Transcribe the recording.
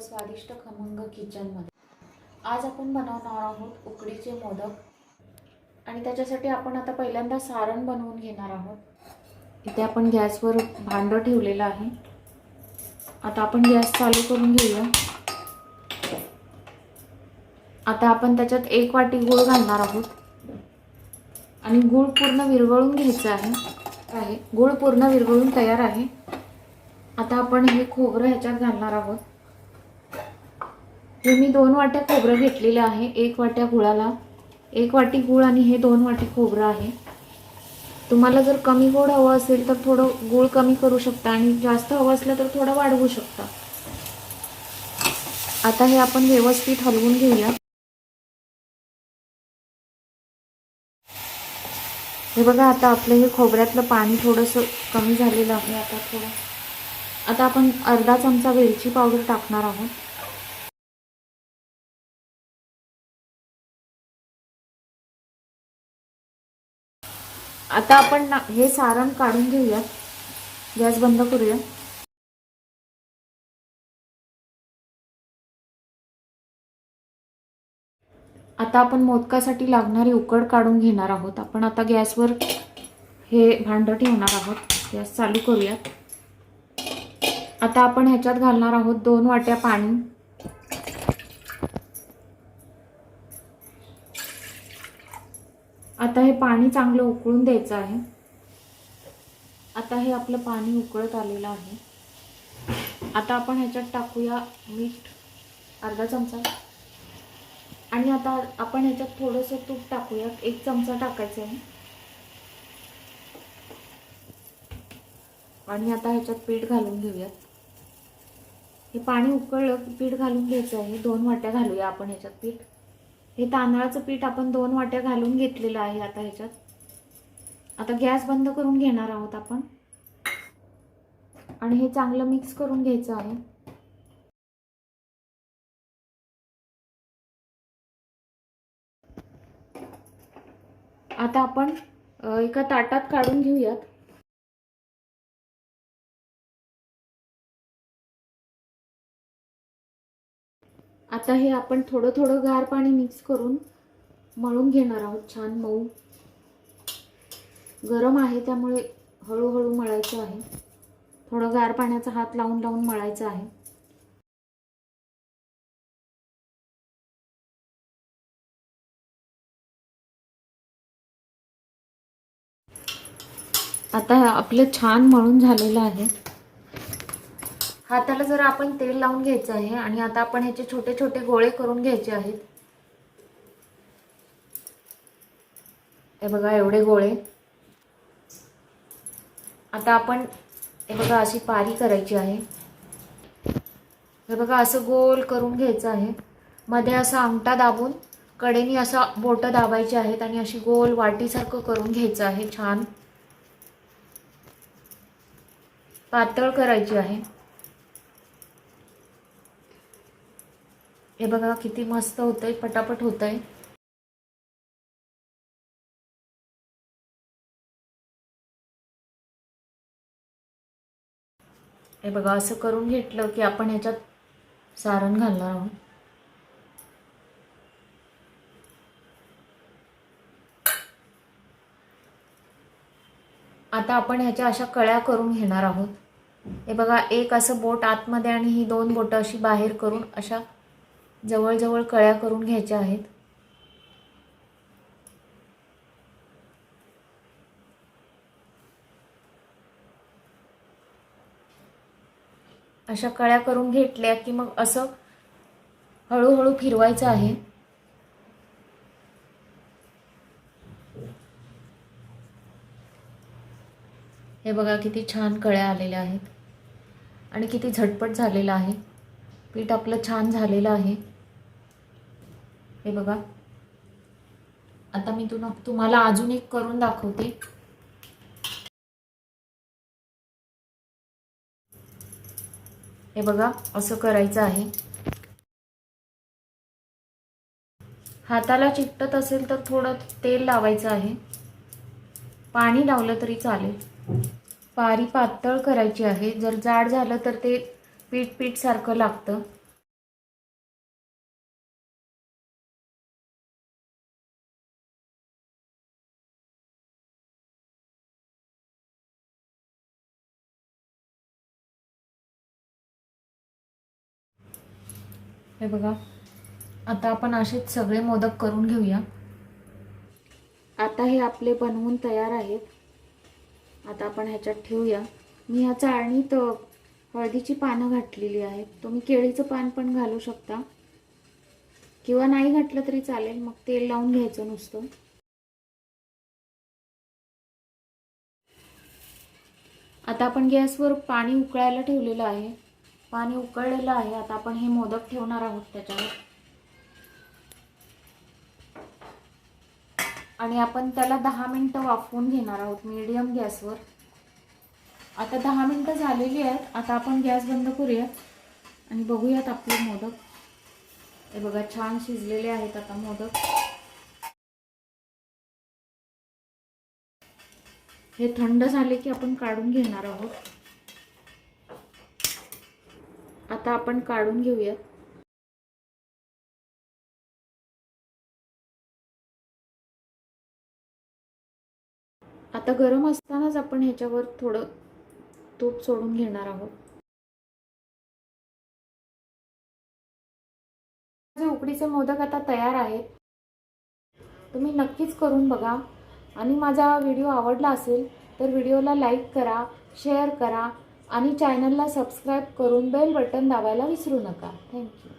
स्वादिष्ट खमंग किचनमध्ये। आज आपण बनवणार आहोत उकडीचे मोदक आणि त्याच्यासाठी आपण आता पहिल्यांदा सारण बनवून घेणार आहोत। इथे आपण गॅसवर भांडं ठेवलेलं आहे। आता आपण गॅस चालू करून घेऊया। आता आपण त्याच्यात 1 वाटी गूळ घालणार आहोत आणि गूळ पूर्ण विरघळून घ्यायचा आहे। गूळ पूर्ण विरघळून तयार आहे। आता आपण हे खोबरं ह्याच्यात घालणार आहोत। हे मी 2 वाट्या खोबरं घेतलेलं आहे। 1 वाट्या गुळाला 1 वाटी गूळ आणि हे 2 वाटी खोबरं आहे। तुम्हाला जर कमी गोड हवं असेल तर थोडं गूळ कमी करू शकता आणि जास्त हवं असलं तर थोडं वाढवू शकता। आता हे आपण व्यवस्थित हलवून घेऊया। हे बघा, आता आपलं हे खोबऱ्यातलं पाणी थोडंसं कमी झालेलं आहे। आता आपण अर्धा चमचा वेलची पावडर टाकणार आहोत। आता आपण हे सारण काढून घेऊया। गॅस बंद करूया। आता आपण मोदकासाठी लागणारी उकड काढून घेणार आहोत। आपण आता गॅसवर हे भांडं ठेवणार आहोत। गॅस चालू करूया। आता आपण ह्याच्यात घालणार आहोत 2 वाट्या पाणी। आता हे पाणी चांगलं उकळून द्यायचं आहे। आता हे आपलं पाणी उकळत आलेलं आहे। आता आपण ह्याच्यात टाकूया मीठ अर्धा चमचा आणि आता आपण ह्याच्यात थोडंसं तूप टाकूया। 1 चमचा टाकायचं आहे आणि आता ह्याच्यात पीठ घालून घेऊया। हे पाणी उकळलं की पीठ घालून घ्यायचं आहे। 2 वाट्या घालूया आपण ह्याच्यात पीठ। हे तांदळाचं पीठ आपण 2 वाट्या घालून घेतलेलं आहे। आता ह्याच्यात आता गॅस बंद करून घेणार आहोत आपण आणि हे चांगलं मिक्स करून घ्यायचं आहे। आता आपण एका ताटात काढून घेऊयात। आता हे आपण थोडं थोडं गार पाणी मिक्स करून मळून घेणार आहोत। छान मऊ गरम आहे त्यामुळे हळूहळू मळायचं आहे। थोडं गार पाण्याचा हात लावून लावून मळायचं आहे। आता आपलं छान मळून झालेलं आहे। हाताला जरा आपण तेल लावून घ्यायचं आहे आणि आता आपण ह्याचे छोटे छोटे गोळे करून घ्यायचे आहेत। हे बघा, एवढे गोळे। आता आपण हे बघा अशी पारी करायची आहे। हे बघा, असं गोल करून घ्यायचं आहे। मध्ये असा अंगठा दाबून कडेने असा बोटं दाबायची आहेत आणि अशी गोल वाटीसारखं करून घ्यायचं आहे। छान पातळ करायची आहे। हे बघा किती मस्त होतंय, पटापट होतंय। हे बघा, असं करून घेतलं की आपण ह्याच्यात सारण घालणार आहोत। आता आपण ह्याच्या अशा कळ्या करून घेणार आहोत। हे बघा, एक असं बोट आतमध्ये आणि ही 2 बोटं अशी बाहेर करून अशा जवळजवळ कळ्या करून घ्यायच्या आहेत। अशा कळ्या करून घेतल्या की मग असं हळूहळू फिरवायचं आहे। हे बघा किती छान कळ्या आलेल्या आहेत आणि किती झटपट झालेलं आहे। पीठ आपलं छान झालेलं आहे। हे बघा, आता मी तुम्हाला अजून एक करून दाखवते। हे बघा, असं करायचं आहे। हाताला चिकटत असेल तर थोडं तेल लावायचं आहे। पाणी लावलं तरी चालेल। पारी पातळ करायची आहे। जर जाड झालं तर ते पीठ पीठ सारखं लागतं। हे बघा, आता आपण असेच सगळे मोदक करून घेऊया. आता हे आपले बनवून तयार आहेत. आता आपण ह्याच्यात ठेवूया. मी ह्या चाळणीत हळदीची पानं घातलेली आहेत. तुम्ही केळीचं पान पण घालू शकता किंवा नाही घातलं तरी चालेल. मग तेल लावून घ्यायचं नुसतं. आता आपण गॅसवर पाणी उकळायला ठेवलेलं आहे. पाणी उकळलेलं आहे. आता आपण हे मोदक ठेवणार आहोत त्याच्यावर आणि आपण त्याला 10 मिनिटं वाफवून घेणार आहोत मीडियम गॅसवर. आता 10 मिनिटं झालेली आहेत. आता आपण गॅस बंद करूया आणि बघूयात आपले मोदक. हे बघा, छान शिजलेले आहेत आता मोदक. हे थंड झाले की आपण काढून घेणार आहोत. आता आपण काढून घेऊयात. आता गरम असतानाच आपण ह्याच्यावर थोडं तूप सोडून घेणार आहोत. माझे उकडीचे मोदक आता तयार आहेत. तुम्ही नक्कीच करून बघा आणि माझा व्हिडिओ आवडला असेल तर व्हिडिओला लाईक करा, शेअर करा आणि चॅनलला सबस्क्राईब करून बेल बटन दाबायला विसरू नका. थँक्यू.